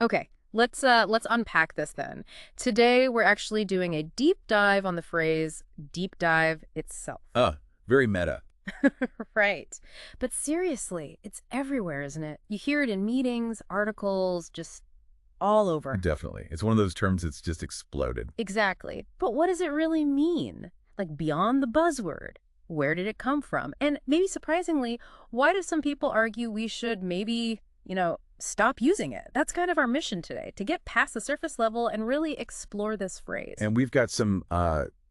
Okay, let's unpack this then. Today we're actually doing a deep dive on the phrase deep dive itself. Very meta. Right. But seriously, it's everywhere, isn't it? You hear it in meetings, articles, just all over. Definitely. It's one of those terms that's just exploded. Exactly. But what does it really mean? Like beyond the buzzword. Where did it come from? And maybe surprisingly, why do some people argue we should maybe, stop using it? That's kind of our mission today, to get past the surface level and really explore this phrase. And we've got some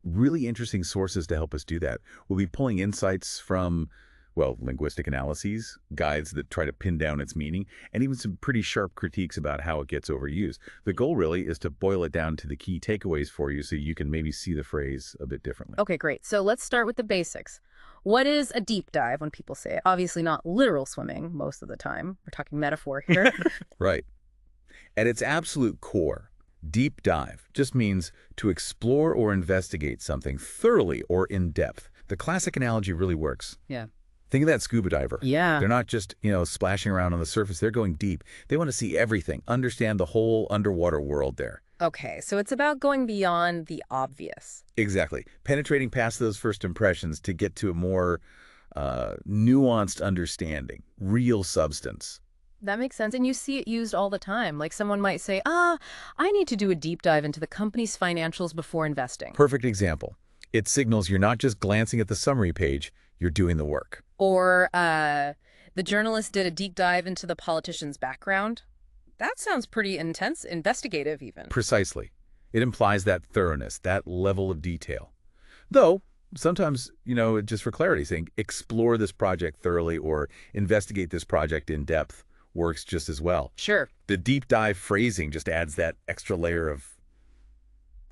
really interesting sources to help us do that. We'll be pulling insights from, well, linguistic analyses, guides that try to pin down its meaning, and even some pretty sharp critiques about how it gets overused. The goal really is to boil it down to the key takeaways for you so you can maybe see the phrase a bit differently. Okay, great. So let's start with the basics. What is a deep dive when people say it? Obviously not literal swimming most of the time. We're talking metaphor here. Right. At its absolute core, deep dive just means to explore or investigate something thoroughly or in depth. The classic analogy really works. Yeah. Think of that scuba diver. Yeah. They're not just, splashing around on the surface. They're going deep. They want to see everything, understand the whole underwater world there. Okay, so it's about going beyond the obvious. Exactly. Penetrating past those first impressions to get to a more nuanced understanding, real substance. That makes sense. And you see it used all the time. Like someone might say, I need to do a deep dive into the company's financials before investing. Perfect example. It signals you're not just glancing at the summary page, you're doing the work. Or the journalist did a deep dive into the politician's background. That sounds pretty intense, investigative even. Precisely. It implies that thoroughness, that level of detail. Though, sometimes, just for clarity's sake, explore this project thoroughly or investigate this project in depth works just as well. Sure. The deep dive phrasing just adds that extra layer of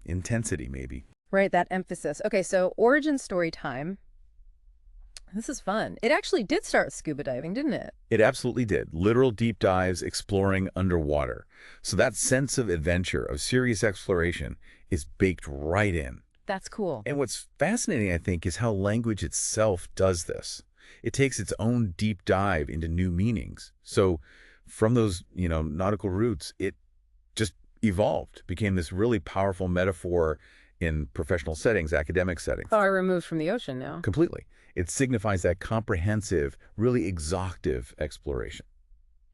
intensity, maybe. Right, that emphasis. Okay, so origin story time. This is fun. It actually did start with scuba diving, didn't it? It absolutely did. Literal deep dives exploring underwater. So that sense of adventure, of serious exploration, is baked right in. That's cool. And what's fascinating, I think, is how language itself does this. It takes its own deep dive into new meanings. So from those, nautical roots, it just evolved, became this really powerful metaphor in professional settings, academic settings. Far removed from the ocean now. Completely. It signifies that comprehensive, really exhaustive exploration.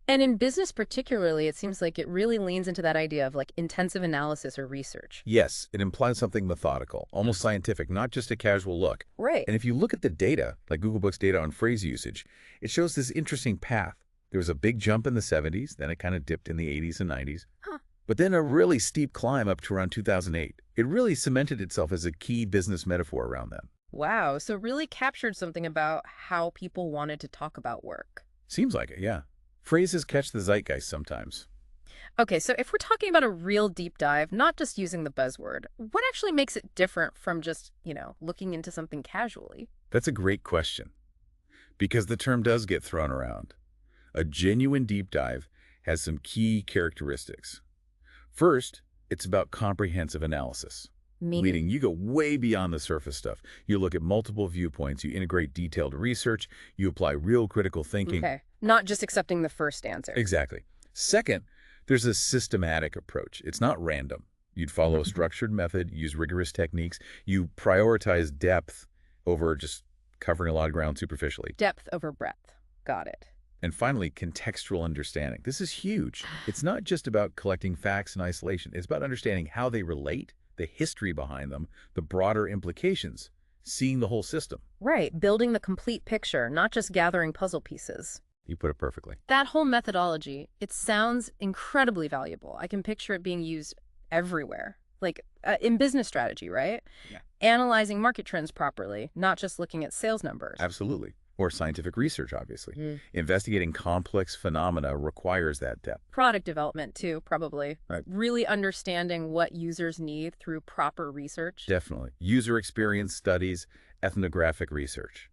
And in business particularly, it seems like it really leans into that idea of like intensive analysis or research. Yes, it implies something methodical, almost scientific, not just a casual look. Right. And if you look at the data, like Google Books data on phrase usage, it shows this interesting path. There was a big jump in the 70s, then it kind of dipped in the 80s and 90s. Huh. But then a really steep climb up to around 2008. It really cemented itself as a key business metaphor around then. Wow, so really captured something about how people wanted to talk about work. Seems like it, yeah. Phrases catch the zeitgeist sometimes. Okay, so if we're talking about a real deep dive, not just using the buzzword, what actually makes it different from just, looking into something casually? That's a great question, because the term does get thrown around. A genuine deep dive has some key characteristics. First, it's about comprehensive analysis. Meaning you go way beyond the surface stuff. You look at multiple viewpoints, you integrate detailed research, you apply real critical thinking. Okay, not just accepting the first answer. Exactly. Second, there's a systematic approach. It's not random. You'd follow a structured method, use rigorous techniques. You prioritize depth over just covering a lot of ground superficially. Depth over breadth. Got it. And finally, contextual understanding. This is huge. It's not just about collecting facts in isolation. It's about understanding how they relate, the history behind them, the broader implications, seeing the whole system. Right, building the complete picture, not just gathering puzzle pieces. You put it perfectly. That whole methodology, it sounds incredibly valuable. I can picture it being used everywhere, like in business strategy, right? Yeah. Analyzing market trends properly, not just looking at sales numbers. Absolutely. Or scientific research, obviously. Investigating complex phenomena requires that depth. Product development, too, probably. Right. Really understanding what users need through proper research. Definitely. User experience studies, ethnographic research.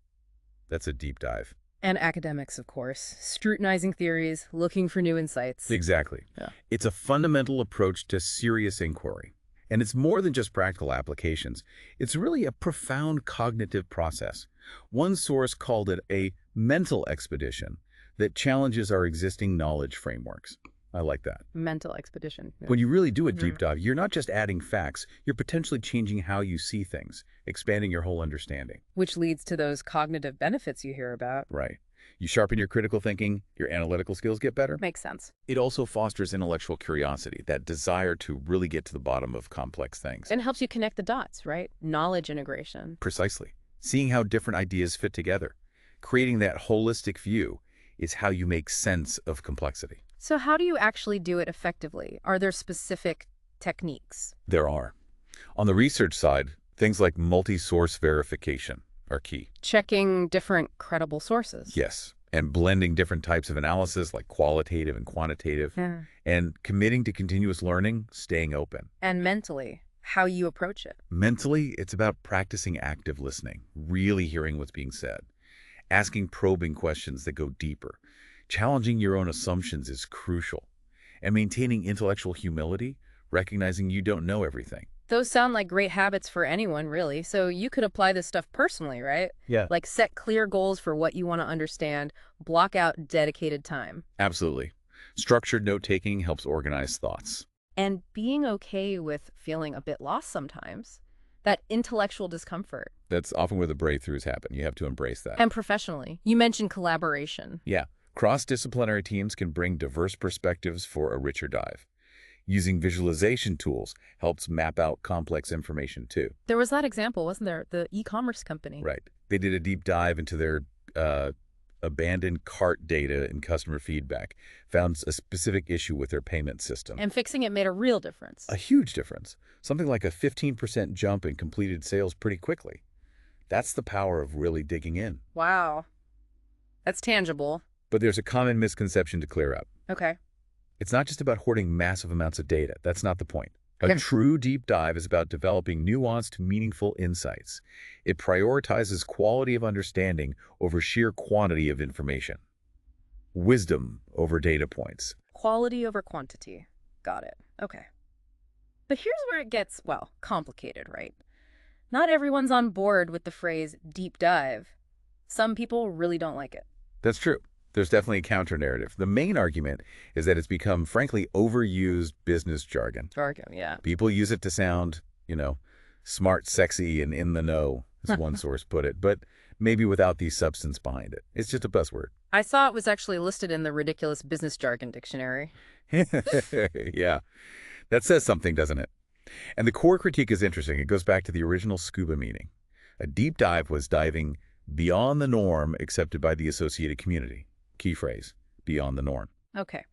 That's a deep dive. And academics, of course. Scrutinizing theories, looking for new insights. Exactly. Yeah. It's a fundamental approach to serious inquiry. And it's more than just practical applications. It's really a profound cognitive process. One source called it a mental expedition that challenges our existing knowledge frameworks. I like that. Mental expedition. Yeah. When you really do a Mhm. deep dive, you're not just adding facts, you're potentially changing how you see things, expanding your whole understanding. Which leads to those cognitive benefits you hear about. Right. You sharpen your critical thinking, your analytical skills get better. Makes sense. It also fosters intellectual curiosity, that desire to really get to the bottom of complex things. And helps you connect the dots, right? Knowledge integration. Precisely. Seeing how different ideas fit together, creating that holistic view is how you make sense of complexity. So how do you actually do it effectively? Are there specific techniques? There are. On the research side, things like multi-source verification are key. Checking different credible sources. Yes. And blending different types of analysis like qualitative and quantitative, Yeah. and committing to continuous learning, staying open. And mentally, how you approach it. Mentally, it's about practicing active listening, really hearing what's being said, asking probing questions that go deeper. Challenging your own assumptions is crucial, and maintaining intellectual humility, recognizing you don't know everything. Those sound like great habits for anyone, really. So you could apply this stuff personally, right? Yeah. Like set clear goals for what you want to understand, block out dedicated time. Absolutely. Structured note-taking helps organize thoughts. And being okay with feeling a bit lost sometimes. That intellectual discomfort. That's often where the breakthroughs happen. You have to embrace that. And professionally, you mentioned collaboration. Yeah. Cross-disciplinary teams can bring diverse perspectives for a richer dive. Using visualization tools helps map out complex information too. There was that example, wasn't there? The e-commerce company. Right. They did a deep dive into their abandoned cart data and customer feedback, found a specific issue with their payment system. And fixing it made a real difference. A huge difference. Something like a 15% jump in completed sales pretty quickly. That's the power of really digging in. Wow. That's tangible. But there's a common misconception to clear up. Okay. It's not just about hoarding massive amounts of data. That's not the point. A Okay. true deep dive is about developing nuanced, meaningful insights. It prioritizes quality of understanding over sheer quantity of information. Wisdom over data points. Quality over quantity. Got it. Okay. But here's where it gets, well, complicated, right? Not everyone's on board with the phrase deep dive. Some people really don't like it. That's true. There's definitely a counter-narrative. The main argument is that it's become, frankly, overused business jargon. Jargon, yeah. People use it to sound, smart, sexy, and in the know, as one source put it, but maybe without the substance behind it. It's just a buzzword. I saw it was actually listed in the ridiculous business jargon dictionary. Yeah, that says something, doesn't it? And the core critique is interesting. It goes back to the original scuba meaning. A deep dive was diving beyond the norm accepted by the associated community. Key phrase, beyond the norm. Okay,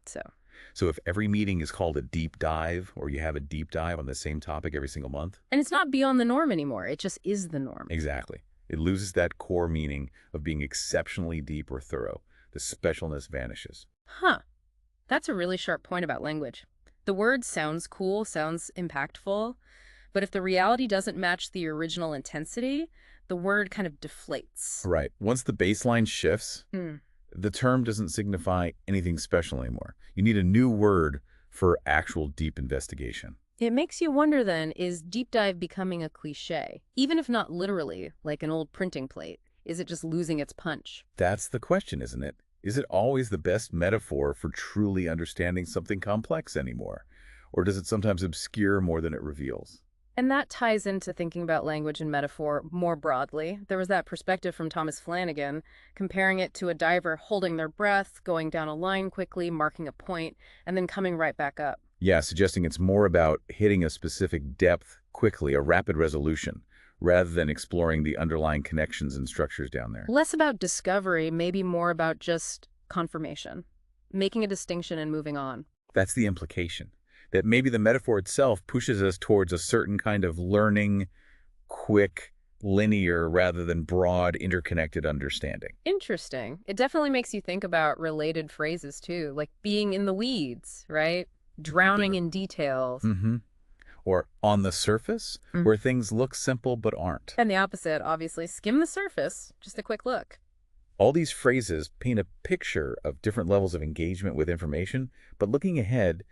so if every meeting is called a deep dive, or you have a deep dive on the same topic every single month. and it's not beyond the norm anymore. It just is the norm. Exactly. It loses that core meaning of being exceptionally deep or thorough. The specialness vanishes. Huh. That's a really sharp point about language. The word sounds cool, sounds impactful, but if the reality doesn't match the original intensity, the word kind of deflates. Right. Once the baseline shifts, Hmm. the term doesn't signify anything special anymore. You need a new word for actual deep investigation. It makes you wonder then, is deep dive becoming a cliche? Even if not literally, like an old printing plate, is it just losing its punch? That's the question, isn't it? Is it always the best metaphor for truly understanding something complex anymore? Or does it sometimes obscure more than it reveals? And that ties into thinking about language and metaphor more broadly. There was that perspective from Thomas Flanagan, comparing it to a diver holding their breath, going down a line quickly, marking a point, and then coming right back up. Yeah, suggesting it's more about hitting a specific depth quickly, a rapid resolution, rather than exploring the underlying connections and structures down there. Less about discovery, maybe more about just confirmation, making a distinction and moving on. That's the implication. That maybe the metaphor itself pushes us towards a certain kind of learning, quick, linear, rather than broad, interconnected understanding. Interesting. It definitely makes you think about related phrases too, like being in the weeds, right? Drowning in details. Mm-hmm. Or on the surface, where things look simple but aren't. And the opposite, obviously, skim the surface, just a quick look. All these phrases paint a picture of different levels of engagement with information, but looking ahead,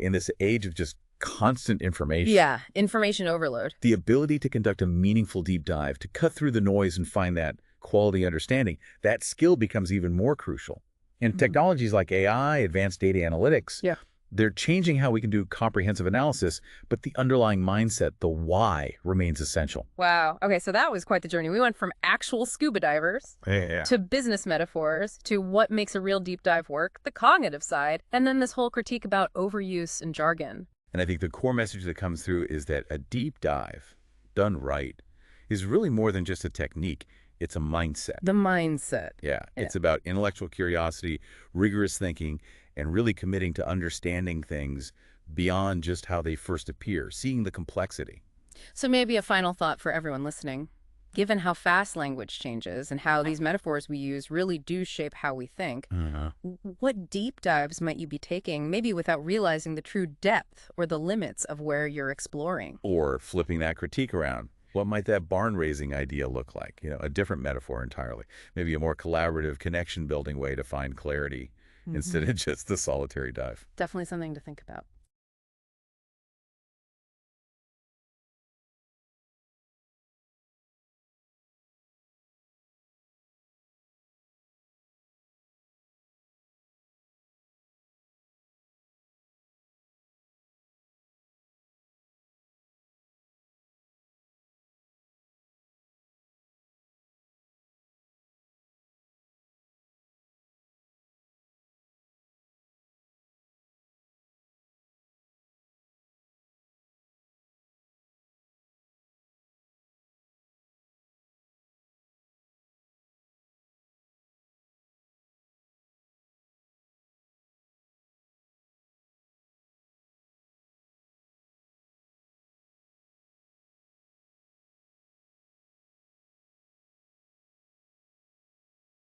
in this age of just constant information. Yeah, information overload. The ability to conduct a meaningful deep dive, to cut through the noise and find that quality understanding, that skill becomes even more crucial. And technologies like AI, advanced data analytics, Yeah. they're changing how we can do comprehensive analysis, but the underlying mindset, the why, remains essential. Wow. Okay, so that was quite the journey. We went from actual scuba divers Yeah. to business metaphors to what makes a real deep dive work, the cognitive side, and then this whole critique about overuse and jargon. And I think the core message that comes through is that a deep dive, done right, is really more than just a technique. It's a mindset. The mindset. Yeah, Yeah. it's about intellectual curiosity, rigorous thinking, and really committing to understanding things beyond just how they first appear, seeing the complexity. So maybe a final thought for everyone listening. Given how fast language changes and how these metaphors we use really do shape how we think, what deep dives might you be taking, maybe without realizing the true depth or the limits of where you're exploring? Or flipping that critique around. What might that barn-raising idea look like? A different metaphor entirely. Maybe a more collaborative, connection-building way to find clarity instead of just the solitary dive. Definitely something to think about.